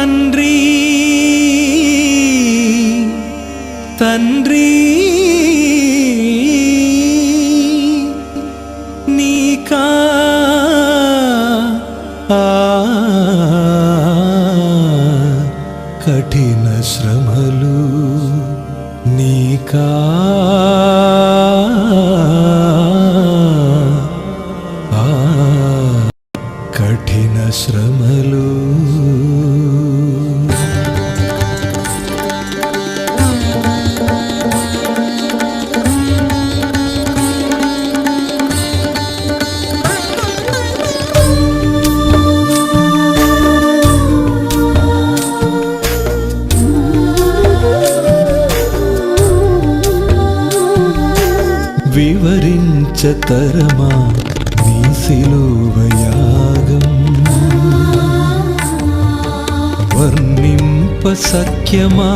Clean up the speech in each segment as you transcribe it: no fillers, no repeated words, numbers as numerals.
తండ్రి తండ్రి నీకా కఠిన శ్రమలు నీకా కఠిన శ్రమలు వివరించతరమా నీ సిలువ యాగం వర్ణింప సఖ్యమా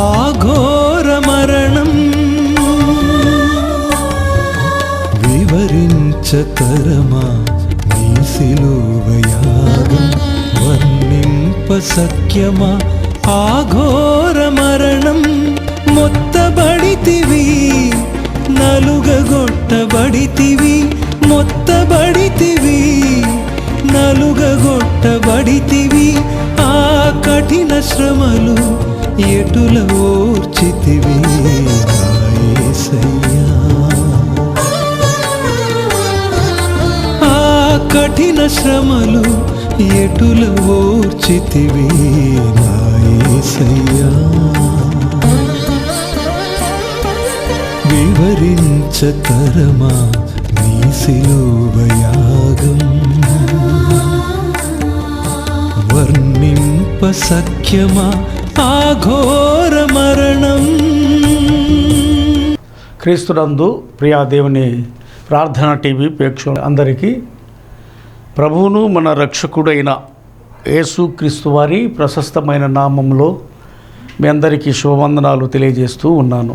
ఆ ఘోర మరణం వివరించతరమా నీ సిలువ యాగం వర్ణింప సఖ్యమా ఆ ఘోర మరణం మొత్తబడితివి నలుగగొట్టబడితివి మొత్తబడితివి నలుగగొట్టబడితివి ఆ కఠిన శ్రమలు ఎటుల ఓర్చితివి నా యేసయ్యా ఆ కఠిన శ్రమలు ఎటుల ఓర్చితివి నా యేసయ్యా వివరించతరమా నీ సిలువ యాగం వర్ణింప సఖ్యమా ఆ ఘోర మరణం. క్రీస్తునందు ప్రియా దేవుని ప్రార్థన టీవీ ప్రేక్షకుల అందరికీ ప్రభువును మన రక్షకుడైన యేసు క్రీస్తు వారి ప్రశస్తమైన నామంలో మీ అందరికీ శుభవందనాలు తెలియజేస్తూ ఉన్నాను.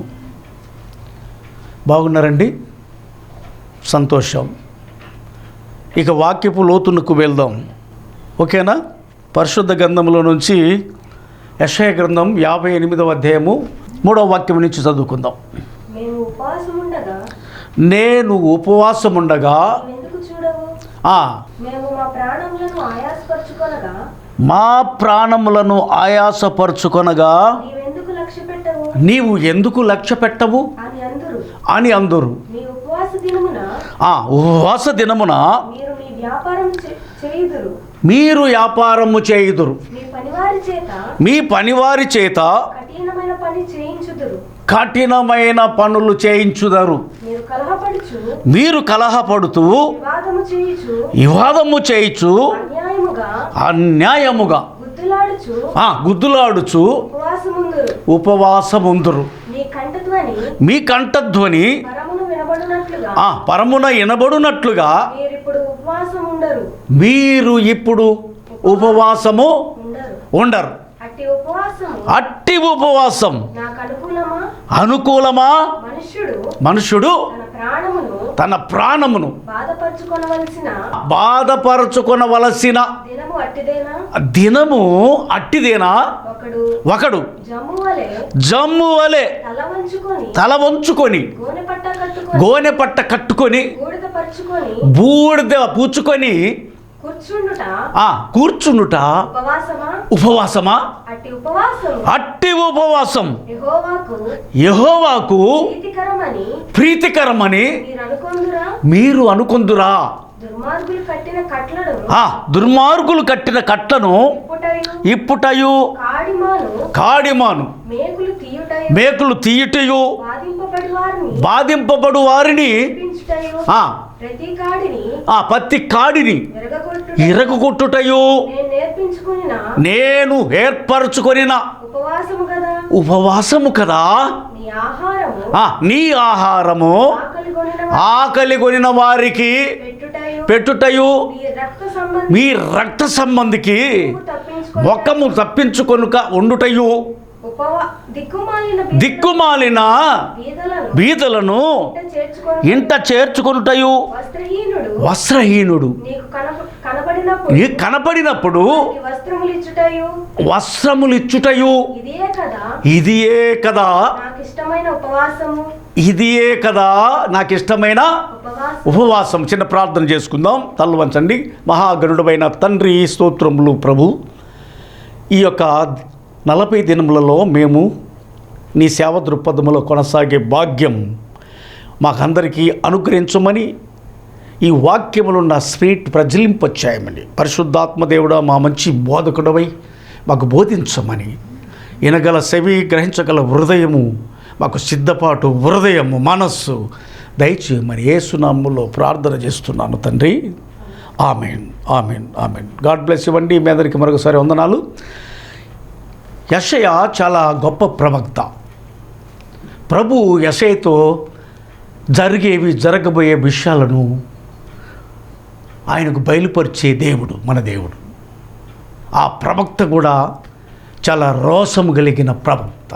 బాగున్నారండి? సంతోషం. ఇక వాక్యపు లోతునకు వెళ్దాం. ఓకేనా? పరిశుద్ధ గ్రంథంలో నుంచి యెషయా గ్రంథం 58వ అధ్యాయము 3వ వాక్యం నుంచి చదువుకుందాం. నేను ఉపవాసముండగా మా ప్రాణములను ఆయాసపరుచుకొనగా నీవు ఎందుకు లక్ష్య పెట్టవు అని అందరు. ఉపవాస దినమున మీరు వ్యాపారము చేయుదురు, మీ పనివారి చేత కఠినమైన పనులు చేయించుదరు. మీరు కలహపడుతూ వివాదము చేయుచు అన్యాయముగా గుద్దులాడుచు ఉపవాసముందురు. మీ కంఠధ్వని పరమున వినబడునట్లుగా మీరు ఇప్పుడు ఉపవాసము ఉండరు. అట్టి ఉపవాసం అనుకూలమా? మనుష్యుడు తన ప్రాణమును బాధపరచుకొనవలసిన దినము అట్టిదేనా? ఒకడు జమ్ము వలె తల వంచుకొని గోనె పట్ట కట్టుకొని బూడిద పూచుకొని కూర్చుండుట ఉపవాసమా? అట్టి ఉపవాసం యెహోవాకు ప్రీతికరమని మీరు అనుకొందురా? దుర్మార్గులు కట్టిన కట్లను ఇప్పుటయు కాడిమాను మేకులు తీయుటయు బాధింపబడు వారిని పత్తి కాడిని ఇరగొట్టుటయు నేను ఏర్పరచుకొనిన ఉపవాసము కదా. నీ ఆహారము ఆకలి కొనిన వారికి పెట్టుటయు మీ రక్త సంబంధికి మొక్కము తప్పించుకొనుక ఉండుటయు దిక్కుమాలిన బీదలను ఇంట చేర్చుకొనుటయు వస్త్రహీనుడు నీకు కనపడినప్పుడు వస్త్రములిచ్చుటయు ఇదియే కదా నాకు ఇష్టమైన ఉపవాసం. చిన్న ప్రార్థన చేసుకుందాం. తల్లు వంచండి. మహాగణుడమైన తండ్రి, స్తోత్రములు ప్రభు. ఈ యొక్క 40 దినములలో మేము నీ సేవ దృక్పథములో కొనసాగే భాగ్యం మాకందరికీ అనుగ్రహించమని ఈ వాక్యములు నా స్పిరిట్ ప్రజ్వలింపచేయమని పరిశుద్ధాత్మదేవుడా మా మంచి బోధకుడవై మాకు బోధించమని వినగల చెవి, గ్రహించగల హృదయము, మాకు సిద్ధపాటు హృదయము, మనస్సు దయచేయమని యేసునామములో ప్రార్థన చేస్తున్నాను తండ్రి. Amen, amen, amen. God bless ఇవ్వండి. మీ అందరికీ మరొకసారి వందనాలు. యెషయా చాలా గొప్ప ప్రవక్త. ప్రభు యెషయాతో జరగబోయే విషయాలను ఆయనకు బయలుపరిచే దేవుడు మన దేవుడు. ఆ ప్రవక్త కూడా చాలా రోషము కలిగిన ప్రవక్త.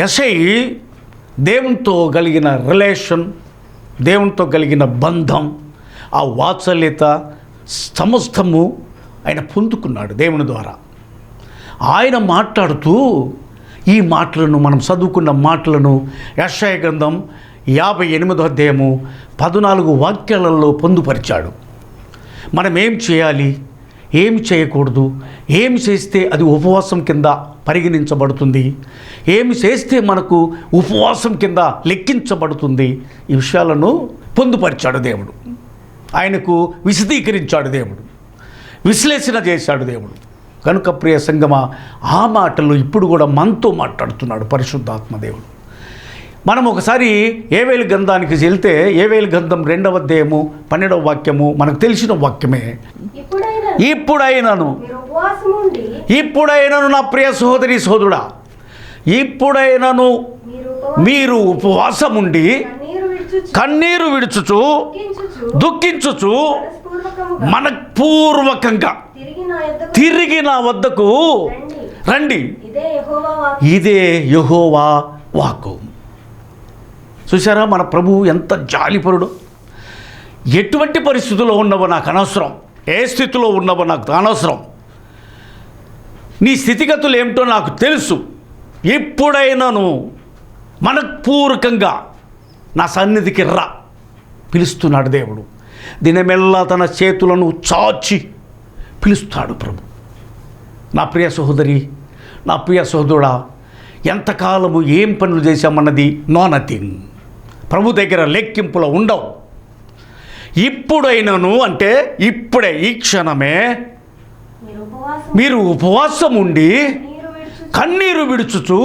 యెషయా దేవునితో కలిగిన రిలేషన్, దేవునితో కలిగిన బంధం, ఆ వాత్సల్యత సమస్తము ఆయన పొందుకున్నాడు దేవుని ద్వారా. ఆయన మాట్లాడుతూ ఈ మాటలను, మనం చదువుకున్న మాటలను యెషయా గ్రంథం 58వ అధ్యాయము 14 వాక్యాలలో పొందుపరిచాడు. మనం ఏం చేయాలి, ఏమి చేయకూడదు, ఏమి చేస్తే అది ఉపవాసం కింద పరిగణించబడుతుంది, ఏమి చేస్తే మనకు ఉపవాసం కింద లెక్కించబడుతుంది, ఈ విషయాలను పొందుపరిచాడు దేవుడు. ఆయనకు విశదీకరించాడు దేవుడు, విశ్లేషణ చేశాడు దేవుడు. కనుక ప్రియ సంగమా, ఆ మాటలు ఇప్పుడు కూడా మనతో మాట్లాడుతున్నాడు పరిశుద్ధాత్మ దేవుడు. మనం ఒకసారి యేవేలు గ్రంథానికి వెళ్తే యేవేలు గ్రంథం 2వ అధ్యాయము 12వ వాక్యము మనకు తెలిసిన వాక్యమే. ఇప్పుడైనను నా ప్రియ సహోదరి సహోదరుడా, ఇప్పుడైనను మీరు ఉపవాసముండి కన్నీరు విడుచుచు దుఃఖించుచు మనపూర్వకంగా తిరిగి నా వద్దకు రండి. ఇదే యెహోవా వాక్కు. చూసారా మన ప్రభు ఎంత జాలిపరుడు. ఎటువంటి పరిస్థితుల్లో ఉన్నవో నాకు అనవసరం, ఏ స్థితిలో ఉన్నవో నాకు అనవసరం, నీ స్థితిగతులు ఏమిటో నాకు తెలుసు. ఎప్పుడైనాను మనపూర్వకంగా నా సన్నిధికి రా పిలుస్తున్నాడు దేవుడు. దినమెల్లా తన చేతులను చాచి పిలుస్తాడు ప్రభు. నా ప్రియ సహోదరి, నా ప్రియ సహోదరుడా, ఎంతకాలము ఏం పనులు చేశామన్నది నో నథింగ్. ప్రభు దగ్గర లెక్కింపులో ఉండవు. ఇప్పుడైనను అంటే ఇప్పుడే, ఈ క్షణమే మీరు ఉపవాసం ఉండి కన్నీరు విడుచుచు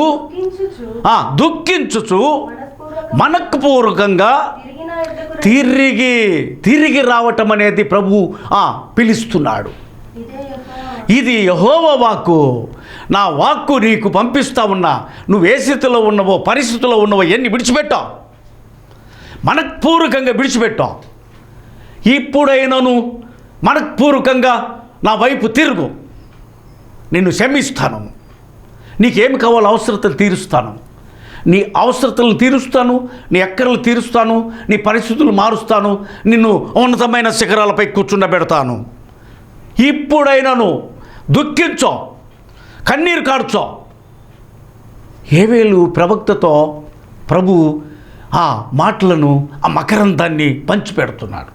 దుఃఖించుచు మనఃపూర్వకంగా తిరిగి రావటం అనేది ప్రభు పిలుస్తున్నాడు. ఇది యెహోవా వాక్కు. నా వాక్కు నీకు పంపిస్తా ఉన్నా, నువ్వు ఏ స్థితిలో ఉన్నవో, పరిస్థితుల్లో ఉన్నవో ఎన్ని విడిచిపెట్టావు, మనఃపూర్వకంగా విడిచిపెట్టావు. ఇప్పుడైనాను మనఃపూర్వకంగా నా వైపు తిరుగు, నిన్ను క్షమిస్తాను, నీకేమి కావాలో అవసరతలు తీరుస్తాను, నీ అవసరతలను తీరుస్తాను, నీ అక్కరలు తీరుస్తాను, నీ పరిస్థితులు మారుస్తాను, నిన్ను ఉన్నతమైన శిఖరాలపై కూర్చుండబెడతాను. ఇప్పుడైనాను దుఃఖించో, కన్నీరు కార్చో. యేవేలు ప్రవక్తతో ప్రభు ఆ మాటలను, ఆ మకరందాన్ని పంచిపెడుతున్నాడు.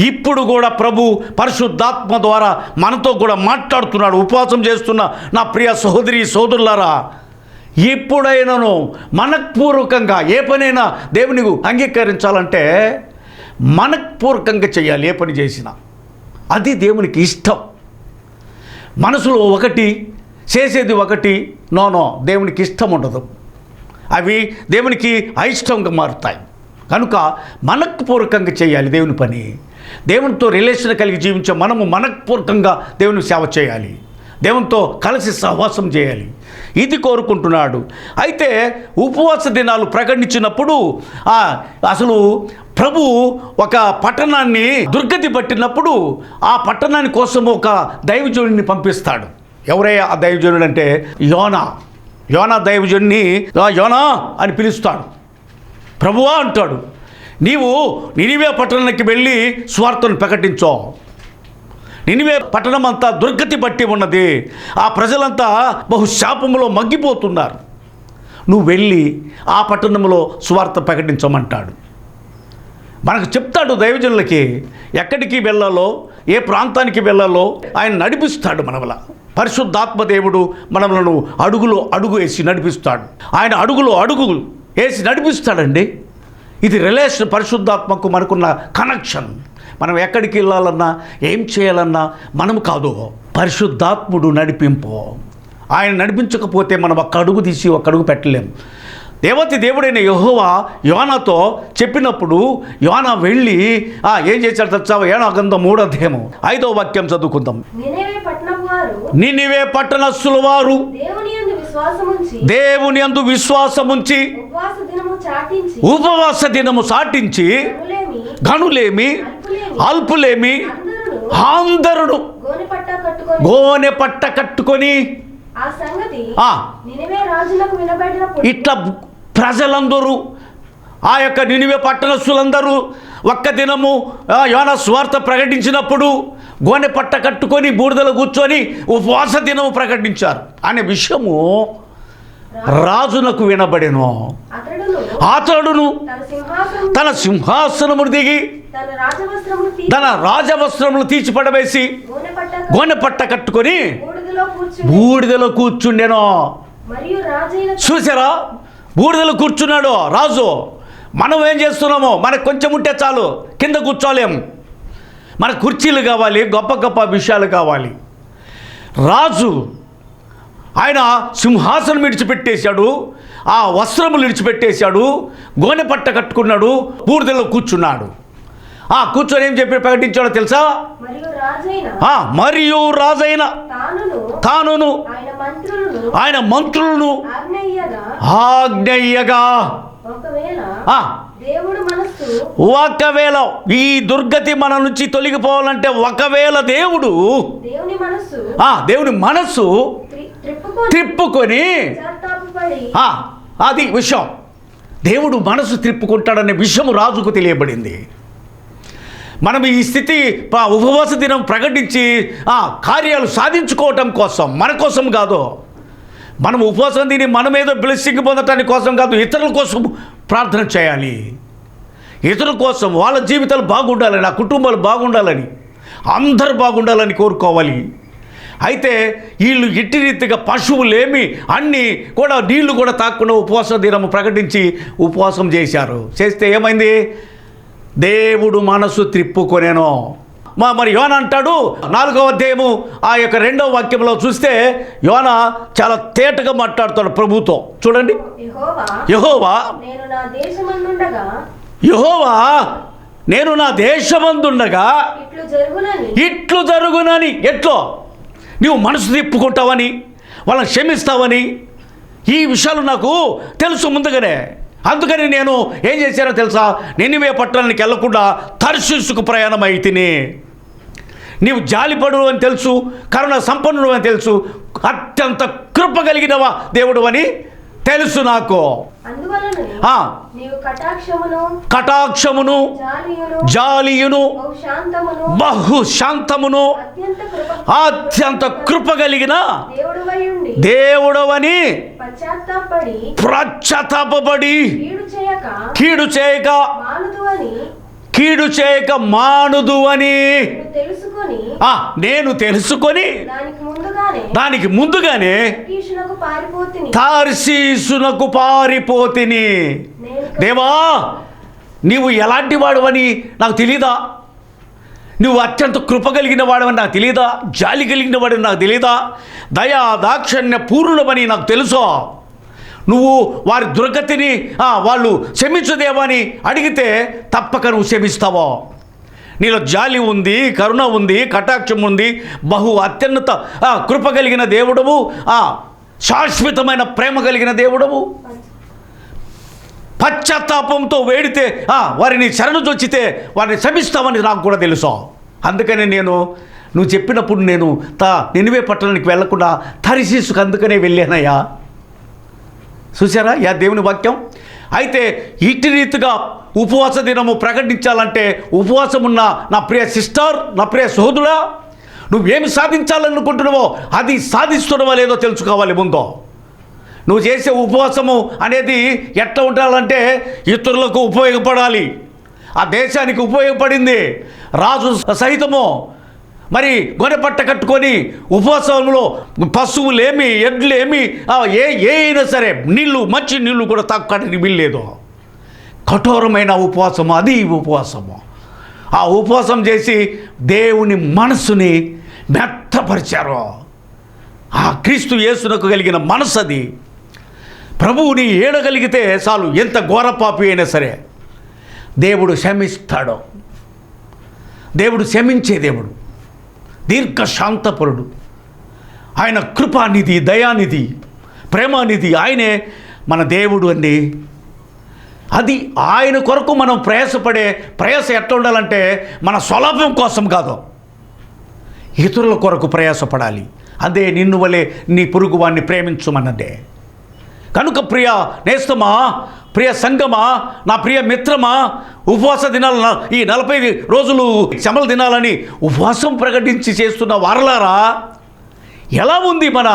ఇప్పుడు కూడా ప్రభు పరిశుద్ధాత్మ ద్వారా మనతో కూడా మాట్లాడుతున్నాడు. ఉపవాసం చేస్తున్న నా ప్రియ సహోదరి సోదరులారా, ఇప్పుడైనాను మనఃపూర్వకంగా ఏ పనైనా దేవుని అంగీకరించాలంటే మనఃపూర్వకంగా చేయాలి. ఏ పని చేసినా అది దేవునికి ఇష్టం. మనసులో ఒకటి, చేసేది ఒకటి. నో, దేవునికి ఇష్టం ఉండదు. అవి దేవునికి అయిష్టంగా మారుతాయి. కనుక మనఃపూర్వకంగా చేయాలి దేవుని పని. దేవునితో రిలేషన్ కలిగి జీవించే మనము మనఃపూర్వకంగా దేవుని సేవ చేయాలి, దేవునితో కలిసి సహవాసం చేయాలి. ఇది కోరుకుంటున్నాడు. అయితే ఉపవాస దినాలు ప్రకటించినప్పుడు అసలు ప్రభు ఒక పట్టణాన్ని దుర్గతి పట్టినప్పుడు ఆ పట్టణాని కోసం ఒక దైవజనుడిని పంపిస్తాడు. ఎవరయ్యా ఆ దైవజనుడు అంటే యోనా దైవజనుని యోనా అని పిలుస్తాడు. ప్రభువా అంటాడు, నీవు నినివే పట్టణానికి వెళ్ళి స్వార్థను ప్రకటించో. నినివే పట్టణం అంతా దుర్గతి బట్టి ఉన్నది, ఆ ప్రజలంతా బహు శాపములో మగ్గిపోతున్నారు. నువ్వు వెళ్ళి ఆ పట్టణంలో స్వార్థ ప్రకటించమంటాడు. మనకు చెప్తాడు దైవజనులకి ఎక్కడికి వెళ్ళాలో, ఏ ప్రాంతానికి వెళ్ళాలో ఆయన నడిపిస్తాడు. మనవల పరిశుద్ధాత్మ దేవుడు మనలను అడుగు వేసి నడిపిస్తాడు. ఆయన అడుగు వేసి నడిపిస్తాడండి. ఇది రిలేషన్, పరిశుద్ధాత్మకు మనకున్న కనెక్షన్. మనం ఎక్కడికి వెళ్ళాలన్నా ఏం చేయాలన్నా మనం కాదు, పరిశుద్ధాత్ముడు నడిపింపు. ఆయన నడిపించకపోతే మనం ఒక్క అడుగు తీసి ఒక్క అడుగు పెట్టలేం. దేవుడైన యెహోవా యోనాతో చెప్పినప్పుడు యోనా వెళ్ళి ఏం చేశాడు తెలుసా? యోనా గ్రంథం 3వ అధ్యాయం 5వ వాక్యం చదువుకుందాం. నినివే పట్టణస్థుల వారు దేవుని యందు విశ్వాసముంచి ఉపవాస దినము చాటించి గనులేమి అల్పులేమి అందరును గోనె పట్ట కట్టుకొని ఇట్లా ప్రజలందరూ ఆ యొక్క నినివే పట్టణస్థులందరూ ఒక్క దినము యోనా స్వార్థ ప్రకటించినప్పుడు గోనె పట్ట కట్టుకొని బూడిదలో కూర్చొని ఉపవాస దినము ప్రకటించారు అనే విషయము రాజునకు వినబడెను. అతడును తన సింహాసనము దిగి తన రాజవస్త్రములు తీర్చిపడవేసి గోనె పట్ట కట్టుకొని బూడిదలో కూర్చుండెను. చూసారా, బూడిదలో కూర్చున్నాడు రాజు. మనం ఏం చేస్తున్నామో మనకు కొంచెం ఉంటే చాలు, కింద కూర్చోలేం. మనకు కుర్చీలు కావాలి, గొప్ప గొప్ప విషయాలు కావాలి. రాజు ఆయన సింహాసనం విడిచిపెట్టేశాడు, ఆ వస్త్రములు విడిచిపెట్టేశాడు, గోనె పట్ట కట్టుకున్నాడు, బూడిదలో కూర్చున్నాడు. కూర్చొని ఏం చెప్పి ప్రకటించాడో తెలుసా? మరియు రాజైన తానును ఆయన మంత్రులను ఆజ్ఞయ్యగా ఒకవేళ ఈ దుర్గతి మన నుంచి తొలగిపోవాలంటే ఒకవేళ దేవుని మనస్సు త్రిప్పుకొని అది విషయం, దేవుడు మనసు త్రిప్పుకుంటాడనే విషయం రాజుకు తెలియబడింది. మనం ఈ స్థితి ఉపవాస దినం ప్రకటించి కార్యాలు సాధించుకోవటం కోసం, మన కోసం కాదు. మనం ఉపవాసం తిని మనమేదో బ్లెస్సింగ్ పొందటానికి కోసం కాదు, ఇతరుల కోసం ప్రార్థన చేయాలి. ఇతరుల కోసం వాళ్ళ జీవితాలు బాగుండాలని, ఆ కుటుంబాలు బాగుండాలని, అందరూ బాగుండాలని కోరుకోవాలి. అయితే వీళ్ళు ఇట్టి రీతిగా పశువులేమి అన్నీ కూడా నీళ్లు కూడా తాకుండా ఉపవాస దినము ప్రకటించి ఉపవాసం చేశారు. చేస్తే ఏమైంది? దేవుడు మనసు త్రిప్పుకొనేను. మరి యోనా అంటాడు 4వ అధ్యాయము ఆ యొక్క 2వ వాక్యంలో చూస్తే యోనా చాలా తేటగా మాట్లాడుతాడు ప్రభుతో. చూడండి, యెహోవా నేను నా దేశమందుండగా ఇట్లు జరుగునని, ఎట్లో నీవు మనసు తిప్పుకుంటావని, వాళ్ళని క్షమిస్తావని, ఈ విషయాలు నాకు తెలుసు ముందుగానే. అందుకని నేను ఏం చేశానో తెలుసా? నినివే పట్టణానికి వెళ్లకుండా తర్షీషుకు ప్రయాణం అయితిని. నీవు జాలిపడు అని తెలుసు, కరుణ సంపన్నుడు అని తెలుసు, అత్యంత కృప కలిగినవా దేవుడు అని తెలుసు నాకు. కటాక్షమును జాలియును బహు శాంతమును అత్యంత కృప కలిగిన దేవుడవని పశ్చాత్తాపపడి కీడు చేయక మానుదు అని నేను తెలుసుకొని దానికి ముందుగానే తార్షీషునకు పారిపోతిని. దేవా, నీవు ఎలాంటి వాడవని నాకు తెలీదా? నువ్వు అత్యంత కృప కలిగిన వాడవని నాకు తెలీదా? జాలి కలిగిన వాడని నాకు తెలీదా? దయా దాక్షణ్య పూర్ణుడవని నాకు తెలుసో. నువ్వు వారి దుర్గతిని వాళ్ళు క్షమించుదేవా అని అడిగితే తప్పక నువ్వు క్షమిస్తావో. నీలో జాలి ఉంది, కరుణ ఉంది, కటాక్షం ఉంది, బహు అత్యున్నత కృప కలిగిన దేవుడవు, శాశ్వతమైన ప్రేమ కలిగిన దేవుడవు. పశ్చాత్తాపంతో వేడితే వారిని శరణు చొచ్చితే వారిని క్షమిస్తామని నాకు కూడా తెలుసు. అందుకని నేను నువ్వు చెప్పినప్పుడు నేను నినివే పట్టణానికి వెళ్లకుండా తర్షీసుకు అందుకనే వెళ్ళానయ్యా. చూసారా దేవుని వాక్యం. అయితే ఇట్టి రీతిగా ఉపవాస దినము ప్రకటించాలంటే ఉపవాసం ఉన్న నా ప్రియ సిస్టర్, నా ప్రియ సోదరుడా, నువ్వేమి సాధించాలనుకుంటున్నావో అది సాధిస్తున్నావో లేదో తెలుసుకోవాలి. ముందో నువ్వు చేసే ఉపవాసము అనేది ఎట్లా ఉండాలంటే ఇతరులకు ఉపయోగపడాలి. ఆ దేశానికి ఉపయోగపడింది. రాజు సహితము మరి గొనెపట్ట కట్టుకొని ఉపవాసంలో పశువులేమి, ఎడ్లేమి, ఏ అయినా సరే నీళ్ళు, మంచి నీళ్ళు కూడా తాక్కడానికి వీల్లేదు. కఠోరమైన ఉపవాసము, అది ఉపవాసము. ఆ ఉపవాసం చేసి దేవుని మనసుని మెత్తపరిచారు. ఆ క్రీస్తు యేసునకు కలిగిన మనసు అది. ప్రభువుని ఏడగలిగితే చాలు, ఎంత ఘోర పాపి అయినా సరే దేవుడు క్షమిస్తాడు. దేవుడు క్షమించే దేవుడు, దీర్ఘశాంతపరుడు. ఆయన కృపానిధి, దయానిధి, ప్రేమానిధి. ఆయనే మన దేవుడు అండి. అది ఆయన కొరకు మనం ప్రయాస ఎట్లా ఉండాలంటే మన స్వలాభం కోసం కాదు, ఇతరుల కొరకు ప్రయాసపడాలి. అదే నిన్ను వలె నీ పొరుగు వాడిని ప్రేమించుమన్నదే. కనుక ప్రియ నేస్తమా, ప్రియ సంగమా, నా ప్రియ మిత్రమా, ఉపవాస దినాలు, ఈ 40 రోజులు శ్రమల దినాలని ఉపవాసం ప్రకటించి చేస్తున్న వారలారా, ఎలా ఉంది మన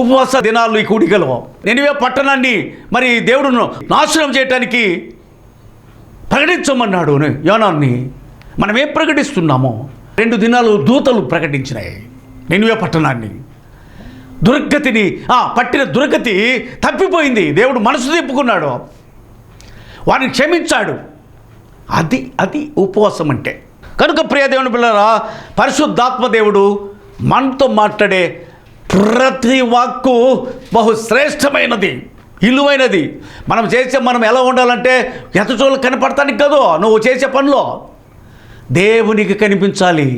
ఉపవాస దినాలు ఈ కూడికలో? నినివే పట్టణాన్ని మరి దేవుడును నాశనం చేయటానికి ప్రకటించమన్నాడు యోనాన్ని. మనం ఏం ప్రకటిస్తున్నామో? 2 దినాలు దూతలు ప్రకటించినాయి నినివే పట్టణాన్ని. దుర్గతిని పట్టిన దుర్గతి తప్పిపోయింది. దేవుడు మనసు తిప్పుకున్నాడు, వారిని క్షమించాడు. అది ఉపవాసం అంటే. కనుక ప్రియ దేవుని పిల్లరా, పరిశుద్ధాత్మ దేవుడు మనతో మాట్లాడే ప్రతి వాక్కు బహుశ్రేష్టమైనది, ఇలువైనది. మనం ఎలా ఉండాలంటే ఎతచోళ్ళు కనపడతానికి కాదు, నువ్వు చేసే పనిలో దేవునికి కనిపించాలి.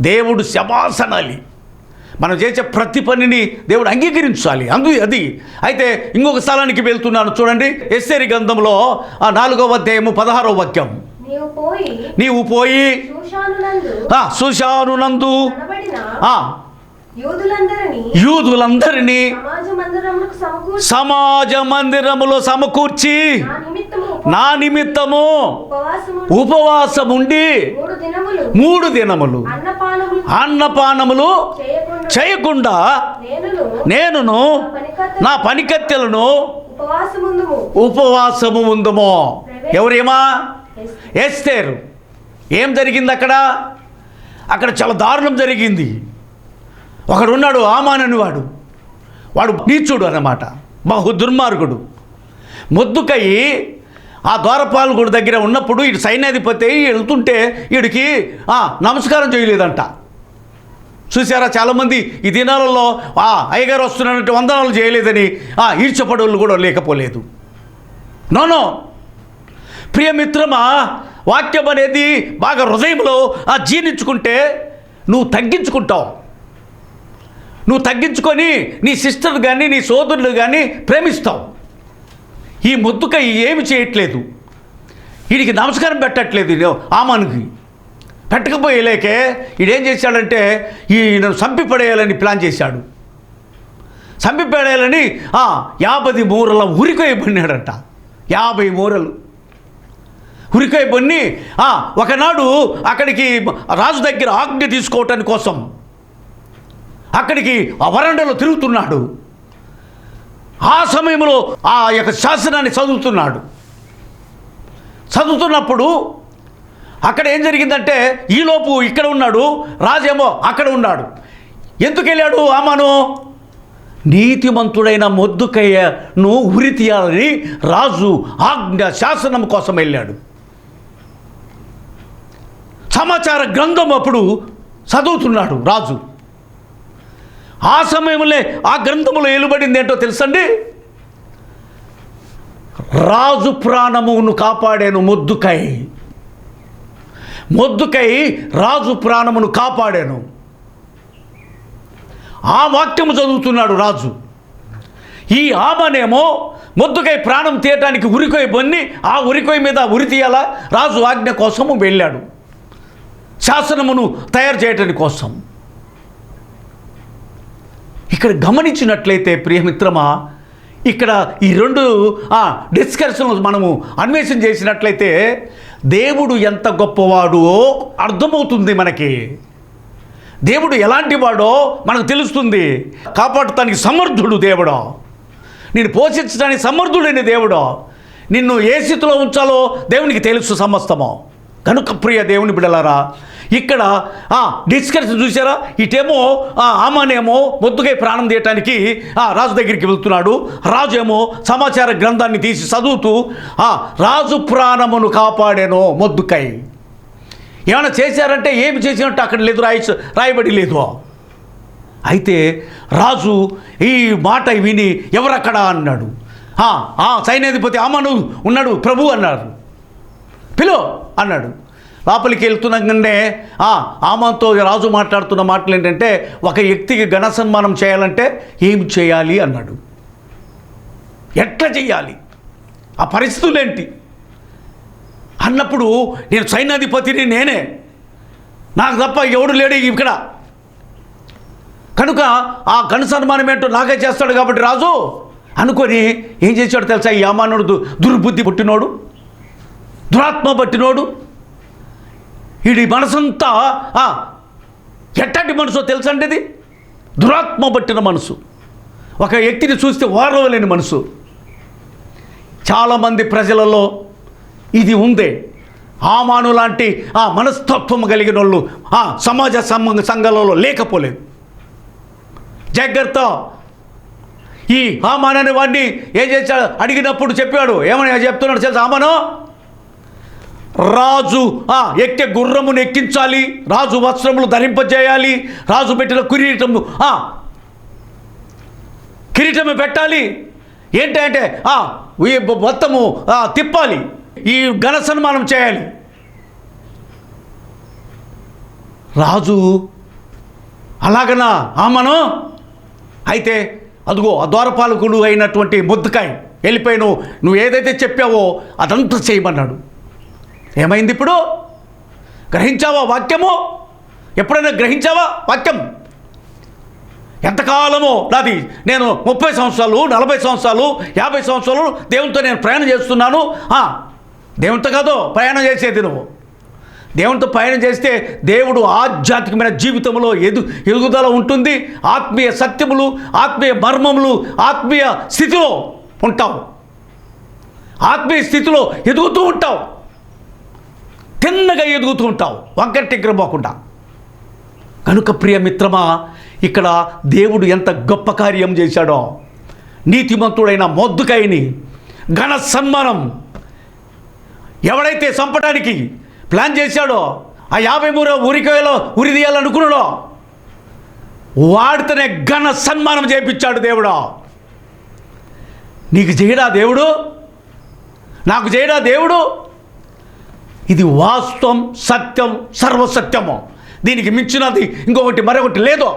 దేవుడు శబాసనాలి. మనం చేసే ప్రతి పనిని దేవుడు అంగీకరించాలి. అది అయితే ఇంకొక స్థలానికి వెళ్తున్నాను చూడండి. ఎస్తేరు గ్రంథంలో 4వ అధ్యాయము 16వ వాక్యం. నీవు పోయి షూషానునందు యూదులందరినీ సమాజ మందిరములో సమకూర్చి నా నిమిత్తము ఉపవాసముండి 3 దినములు అన్నపానములు చేయకుండా నేనును నా పనికత్తెలను ఉపవాసము ఉందుము. ఎవరేమా? ఎస్తేరు. ఏం జరిగింది అక్కడ చాలా దారుణం జరిగింది. ఒకడున్నాడు, ఆమానని వాడు నీచుడు అన్నమాట, బహు దుర్మార్గుడు. మొద్దుకయ్యి ఆ ద్వారపాలకుడి దగ్గర ఉన్నప్పుడు ఇటు సైన్యాధిపతి వెళ్తుంటే వీడికి నమస్కారం చేయలేదంట. చూసారా, చాలామంది ఈ దినాలలో అయ్యగారు వస్తున్నట్టు వందనాలు చేయలేదని ఈడ్చపడోళ్ళు కూడా లేకపోలేదు. నోనో ప్రియమిత్రమా, వాక్యం అనేది బాగా హృదయంలో జీర్ణించుకుంటే నువ్వు తగ్గించుకుంటావు. నువ్వు తగ్గించుకొని నీ సిస్టర్ కానీ నీ సోదరులు కానీ ప్రేమిస్తావు. ఈ మొద్దుక ఏమి చేయట్లేదు, వీడికి నమస్కారం పెట్టట్లేదు. ఆమానికి పెట్టకపోయేలేకే ఈడేం చేశాడంటే ఈయన చంపిపడేయాలని ప్లాన్ చేశాడు. చంపిపడేయాలని 50 మూరల ఉరికొయ్యబడినాడంట. 50 మూరలు ఉరికొయ్యబడి ఒకనాడు అక్కడికి రాజు దగ్గర ఆజ్ఞ తీసుకోవటానికి కోసం అక్కడికి ఆ వరండాలో తిరుగుతున్నాడు. ఆ సమయంలో ఆ యొక్క శాసనాన్ని చదువుతున్నప్పుడు అక్కడ ఏం జరిగిందంటే ఈలోపు ఇక్కడ ఉన్నాడు, రాజేమో అక్కడ ఉన్నాడు. ఎందుకు వెళ్ళాడు ఆమాను? నీతిమంతుడైన మొద్దుకయ్యను ఉరి తీయాలని రాజు ఆజ్ఞ శాసనం కోసం వెళ్ళాడు. సమాచార గ్రంథం అప్పుడు చదువుతున్నాడు రాజు. ఆ సమయంలో ఆ గ్రంథములో ఏలుబడింది ఏంటో తెలుసండి? రాజు ప్రాణమును కాపాడాను మొద్దుకై రాజు ప్రాణమును కాపాడాను. ఆ వాక్యము చదువుతున్నాడు రాజు. ఈ ఆమనేమో మొద్దుకై ప్రాణం తీయటానికి ఉరికొయ్యి బొన్ని ఆ ఉరికొయ్యి మీద ఉరి తీయాలా రాజు ఆజ్ఞ కోసము వెళ్ళాడు. శాసనమును తయారు చేయడానికి కోసం. ఇక్కడ గమనించినట్లయితే ప్రియమిత్రమా, ఇక్కడ ఈ రెండు డిస్కషన్లు మనము అన్వేషణ చేసినట్లయితే దేవుడు ఎంత గొప్పవాడో అర్థమవుతుంది మనకి. దేవుడు ఎలాంటి వాడో మనకు తెలుస్తుంది. కాపాడటానికి సమర్థుడు దేవుడు, నిన్ను పోషించడానికి సమర్థుడైన దేవుడు, నిన్ను ఏ స్థితిలో ఉంచాలో దేవునికి తెలుసు సమస్తము. కనుక ప్రియ దేవుని బిడ్డలారా, ఇక్కడ డిస్కషన్ చూసారా, ఇటేమో ఆమానేమో మొద్దుకై ప్రాణం తీయటానికి రాజు దగ్గరికి వెళ్తున్నాడు. రాజు ఏమో సమాచార గ్రంథాన్ని తీసి చదువుతూ రాజు ప్రాణమును కాపాడేనో మొద్దుకై. ఏమైనా చేశారంటే ఏమి చేసినట్టు అక్కడ లేదు, రాయబడి లేదు. అయితే రాజు ఈ మాట విని ఎవరక్కడ అన్నాడు. సైన్యాధిపతి ఆమాను ఉన్నాడు ప్రభు అన్నారు. పిలో అన్నాడు. లోపలికి వెళ్తున్నాగానే ఆమాన్తో రాజు మాట్లాడుతున్న మాటలు ఏంటంటే, ఒక వ్యక్తికి ఘన సన్మానం చేయాలంటే ఏమి చేయాలి అన్నాడు. ఎట్లా చేయాలి, ఆ పరిస్థితులు ఏంటి అన్నప్పుడు, నేను సైన్యాధిపతిని, నేనే, నాకు తప్ప ఎవడు లేడు ఇక్కడ, కనుక ఆ ఘన సన్మానం ఏంటో నాకే చేస్తాడు కాబట్టి రాజు అనుకొని ఏం చేశాడు తెలుసా? ఈ ఆమానుడు దుర్బుద్ధి పుట్టినోడు, దురాత్మ పట్టినోడు, వీడి మనసంతా ఎట్టంటి మనసో తెలుసండి, ఇది దురాత్మ పట్టిన మనసు, ఒక వ్యక్తిని చూస్తే వారవలేని మనసు. చాలామంది ప్రజలలో ఇది ఉంది. ఆమాను లాంటి మనస్తత్వం కలిగిన వాళ్ళు సమాజ సంఘాలలో లేకపోలేదు. జాగ్రత్త. ఈ ఆమాను అనే వాడిని ఏం చేశాడు అడిగినప్పుడు చెప్పాడు. ఏమని చెప్తున్నాడు తెలుసా? ఆమాను, రాజు ఎక్కే గుర్రమును ఎక్కించాలి, రాజు వస్త్రములు ధరింపజేయాలి, రాజు పెట్టిన కిరీటము పెట్టాలి, ఏంటంటే మొత్తము తిప్పాలి, ఈ ఘన సన్మానం చేయాలి. రాజు అలాగనా ఆమను? అయితే అదిగో ఆ ద్వారపాలకుడు అయినటువంటి మొద్దుకాయ్ వెళ్ళిపోయి నువ్వు ఏదైతే చెప్పావో అదంతా చేయమన్నాడు. ఏమైంది ఇప్పుడు? గ్రహించావా వాక్యము? ఎప్పుడైనా గ్రహించావా వాక్యం? ఎంతకాలమో నాది, నేను 30 సంవత్సరాలు, 40 సంవత్సరాలు, 50 సంవత్సరాలు దేవునితో నేను ప్రయాణం చేస్తున్నాను. దేవునితో కాదు ప్రయాణం చేసేది నువ్వు. దేవునితో ప్రయాణం చేస్తే దేవుడు ఆధ్యాత్మికమైన జీవితంలో ఎదుగుదల ఉంటుంది. ఆత్మీయ సత్యములు, ఆత్మీయ మర్మములు, ఆత్మీయ స్థితిలో ఉంటావు. ఆత్మీయ స్థితిలో ఎదుగుతూ ఉంటావు, తిన్నగా ఎదుగుతూ ఉంటావు, వంకటిగ్రపోకుండా. కనుక ప్రియ మిత్రమా, ఇక్కడ దేవుడు ఎంత గొప్ప కార్యం చేశాడో. నీతిమంతుడైన మొద్దుకాయని ఘన సన్మానం ఎవడైతే చంపడానికి ప్లాన్ చేశాడో, ఆ 53 ఉరికాయలో ఉరి తీయాలనుకున్నాడో వాడితోనే ఘన సన్మానం చేయించాడు దేవుడు. నీకు చేయడా దేవుడు? నాకు చేయడా దేవుడు? ఇది వాస్తవం, సత్యం, సర్వసత్యము. దీనికి మించినది ఇంకొకటి మరొకటి లేదు.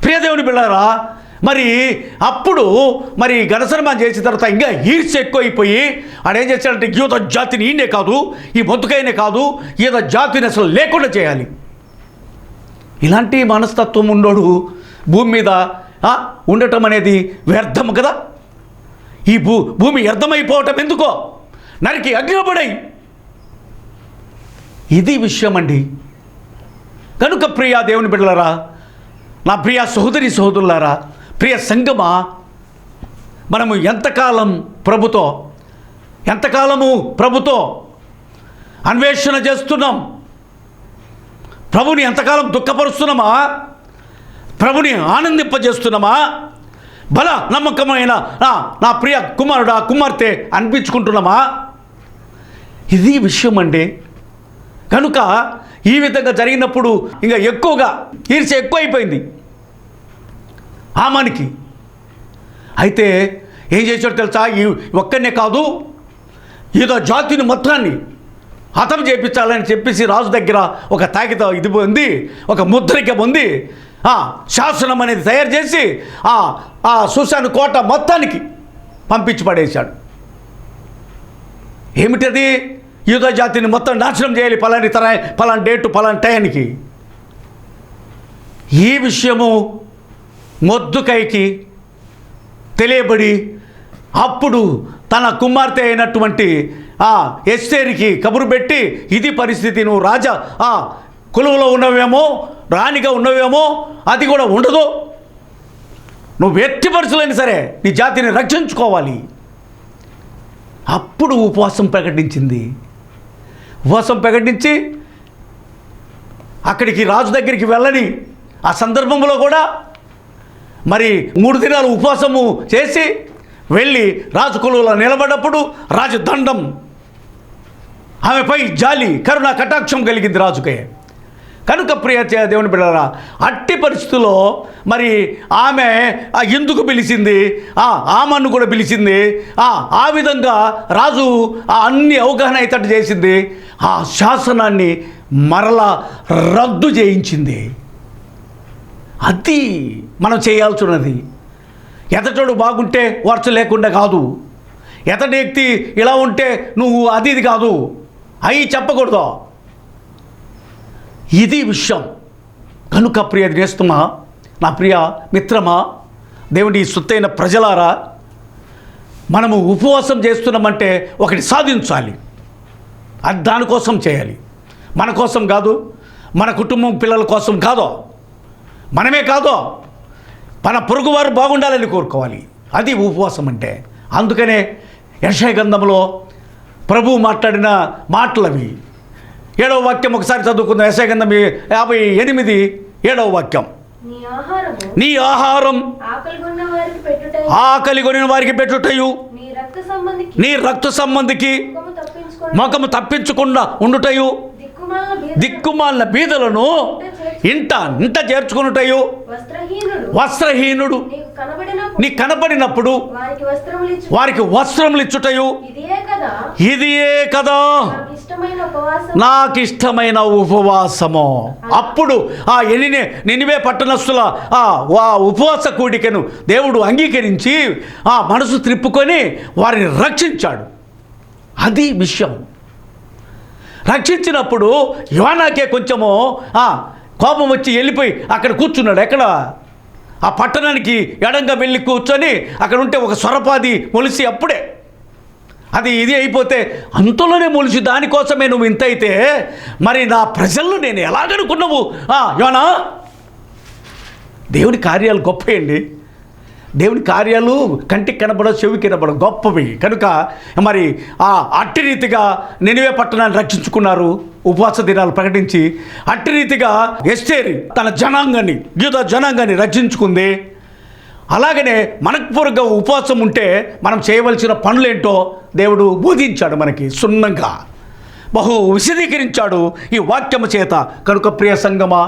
ప్రియదేవుని బిడ్డలారా, మరి అప్పుడు మరి ఘనసన్మానం చేసిన తర్వాత ఇంకా ఈర్ష్య ఎక్కువైపోయి ఆడేం చేశాడంటే, యూద జాతిని ఈయనే కాదు, ఈ మొద్దుకైనే కాదు, యూద జాతిని అసలు లేకుండా చేయాలి. ఇలాంటి మనస్తత్వం ఉన్నోడు భూమి మీద ఉండటం అనేది వ్యర్థం కదా. ఈ భూమి వ్యర్థమైపోవటం ఎందుకో? నరికి అగ్నిపడాయి. ఇది విషయం అండి. కనుక ప్రియ దేవుని బిడ్డలారా, నా ప్రియ సహోదరి సహోదరులారా, ప్రియ సంగమా, మనము ఎంతకాలము ప్రభుతో అన్వేషణ చేస్తున్నాం? ప్రభుని ఎంతకాలం దుఃఖపరుస్తున్నామా? ప్రభుని ఆనందింపజేస్తున్నామా? బల నమ్మకమైన నా ప్రియ కుమారుడా కుమార్తె అనిపించుకుంటున్నామా? ఇది విషయం అండి. కనుక ఈ విధంగా జరిగినప్పుడు ఇంకా ఎక్కువగా ఈర్ష్య ఎక్కువైపోయింది ఆమానికి. అయితే ఏం చేశాడు తెలుసా? ఈ ఒక్కనే కాదు, ఏదో జాతిని మొత్తాన్ని హతం చేయించాలని చెప్పేసి రాజు దగ్గర ఒక తాగిత ఇది ఉంది, ఒక ముద్రిక ఉంది, శాసనం అనేది తయారు చేసి ఆ సుశాను కోట మొత్తానికి పంపించి పడేశాడు. ఏమిటది? యూదా జాతిని మొత్తం నాశనం చేయాలి, పలాని డేటు పలాని టైంకి. ఈ విషయము మొర్దెకైకి తెలియబడి అప్పుడు తన కుమార్తె అయినటువంటి ఎస్తేరుకి కబురు పెట్టి, ఇది పరిస్థితి, నువ్వు రాజా కులువులో ఉన్నవేమో, రాణిగా ఉన్నవేమో, అది కూడా ఉండదు, నువ్వు ఎట్టి పరిస్థితులైనా సరే నీ జాతిని రక్షించుకోవాలి. అప్పుడు ఉపవాసం ప్రకటించింది. ఉపవాసం ప్రకటించి అక్కడికి రాజు దగ్గరికి వెళ్ళని ఆ సందర్భంలో కూడా మరి 3 దినాలు ఉపవాసము చేసి వెళ్ళి రాజు కొలువులో నిలబడ్డప్పుడు రాజు దండం, ఆమెపై జాలి కరుణ కటాక్షం కలిగింది రాజుకే. కనుక ప్రియ దేవుని బిడ్డలారా, అట్టి పరిస్థితుల్లో మరి ఆమె ఎందుకు పిలిచింది, ఆమెను కూడా పిలిచింది, ఆ విధంగా రాజు అన్ని అవగాహన అయ్యేటట్టు చేసింది, ఆ శాసనాన్ని మరలా రద్దు చేయించింది. అది మనం చేయాల్సి ఉన్నది. ఎతటోడు బాగుంటే వర్చ లేకుండా కాదు, ఎతటి వ్యక్తి ఇలా ఉంటే నువ్వు అది ఇది కాదు, అవి చెప్పకూడదు. ఇది విషయం. కనుక ప్రియ నేస్తమా, నా ప్రియ మిత్రమా, దేవుడి సొత్తైన ప్రజలారా, మనము ఉపవాసం చేస్తున్నామంటే ఒకటి సాధించాలి. అది దానికోసం చేయాలి, మన కోసం కాదు, మన కుటుంబం పిల్లల కోసం కాదు, మనమే కాదు, మన పొరుగువారు బాగుండాలని కోరుకోవాలి. అది ఉపవాసం అంటే. అందుకనే యెషయా గ్రంథంలో ప్రభువు మాట్లాడిన మాటలవి. 7వ వాక్యం ఒకసారి చదువుకుందాం. యెషయా గ్రంథం 58 7వ వాక్యం. నీ ఆహారం ఆకలి కొనిన వారికి పెట్టుటయు, నీ రక్త సంబంధికి ముఖము తప్పించకుండా ఉండుటయు, దిక్కుమాలిన బీదలను ఇంట చేర్చుకున్నటయు, వస్త్రహీనుడు నీ కనబడినప్పుడు వారికి వస్త్రములు ఇచ్చుటయు, ఇదియే కదా నాకు ఇష్టమైన ఉపవాసము. అప్పుడు నినివే పట్టణస్థుల ఉపవాస కూడికను దేవుడు అంగీకరించి మనసు త్రిప్పుకొని వారిని రక్షించాడు. అది విషయం. రక్షించినప్పుడు యోనాకే కొంచెము కోపం వచ్చి వెళ్ళిపోయి అక్కడ కూర్చున్నాడు. ఎక్కడ? ఆ పట్టణానికి ఎడంగా వెళ్ళి కూర్చొని అక్కడ ఉంటే ఒక సొరపాది మొలిసి అప్పుడే అది ఇది అయిపోతే అంతలోనే మొలిసి, దానికోసమే నువ్వు ఇంత అయితే మరి నా ప్రజలను నేను ఎలాగనుకున్నావు యోనా? దేవుని కార్యాలు గొప్పయండి. దేవుని కార్యాలు కంటికి కనబడ, చెవికి కనబడ, గొప్పవి. కనుక మరి అట్టి రీతిగా నినివే పట్టణాన్ని రక్షించుకున్నారు ఉపవాస దినాలు ప్రకటించి. అట్టి రీతిగా ఎస్తేరు తన జనాంగాన్ని, యూదా జనాంగాన్ని రక్షించుకుంది. అలాగనే మనపూర్వకంగా ఉపవాసం ఉంటే మనం చేయవలసిన పనులేంటో దేవుడు బోధించాడు మనకి, సున్నంగా బహు విశదీకరించాడు ఈ వాక్యము చేత. కనుక ప్రియ సంగమా,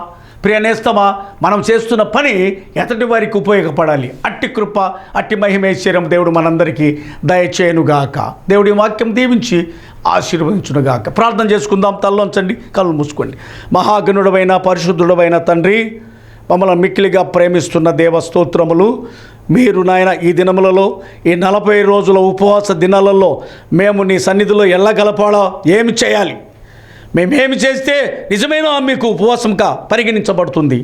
ప్రియ నేస్తమా, మనం చేస్తున్న పని ఎతటి వారికి ఉపయోగపడాలి. అట్టి కృప, అట్టి మహిమేశ్వర్యం దేవుడు మనందరికీ దయచేయునుగాక. దేవుడి వాక్యం దీవించి ఆశీర్వదించునుగాక. ప్రార్థన చేసుకుందాం. తల్లోంచండి, కళ్ళు మూసుకోండి. మహాగణుడమైన పరిశుద్ధుడమైన తండ్రి, మమ్మల్ని మిక్కిలిగా ప్రేమిస్తున్న దేవ స్తోత్రములు. మీరు నాయన ఈ దినములలో, ఈ 40 రోజుల ఉపవాస దినాలలో మేము నీ సన్నిధిలో ఎల్లగలపాలో ఏమి చేయాలి, మేమేమి చేస్తే నిజమైన మీకు ఉపవాసంగా పరిగణించబడుతుంది,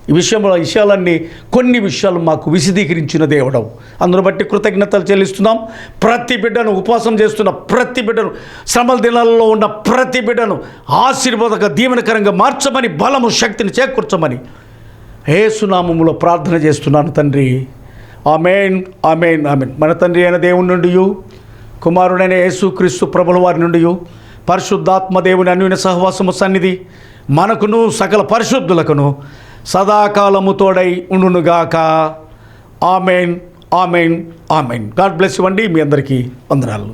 ఈ విషయాలన్నీ కొన్ని విషయాలు మాకు విశదీకరించిన దేవుడవు. అందును బట్టి కృతజ్ఞతలు చెల్లిస్తున్నాం. ప్రతి బిడ్డను, ఉపవాసం చేస్తున్న ప్రతి బిడ్డను, శ్రమల దినాలలో ఉన్న ప్రతి బిడ్డను ఆశీర్వాదక దీవెనకరంగా మార్చమని, బలము శక్తిని చేకూర్చమని యేసు నామములో ప్రార్థన చేస్తున్నాను తండ్రి. ఆమేన్, ఆమేన్, ఆమేన్. మన తండ్రి అయిన దేవుని నుండి, కుమారుడైన యేసుక్రీస్తు ప్రభుల వారి నుండి, పరిశుద్ధాత్మ దేవుని అన్యోన్య సహవాసము సన్నిధి మనకును సకల పరిశుద్ధులకును సదాకాలము తోడై ఉండునుగాక. ఆమేన్, ఆమేన్, ఆమేన్. గాడ్ బ్లెస్ యు అండి. మీ అందరికీ వందనాలు.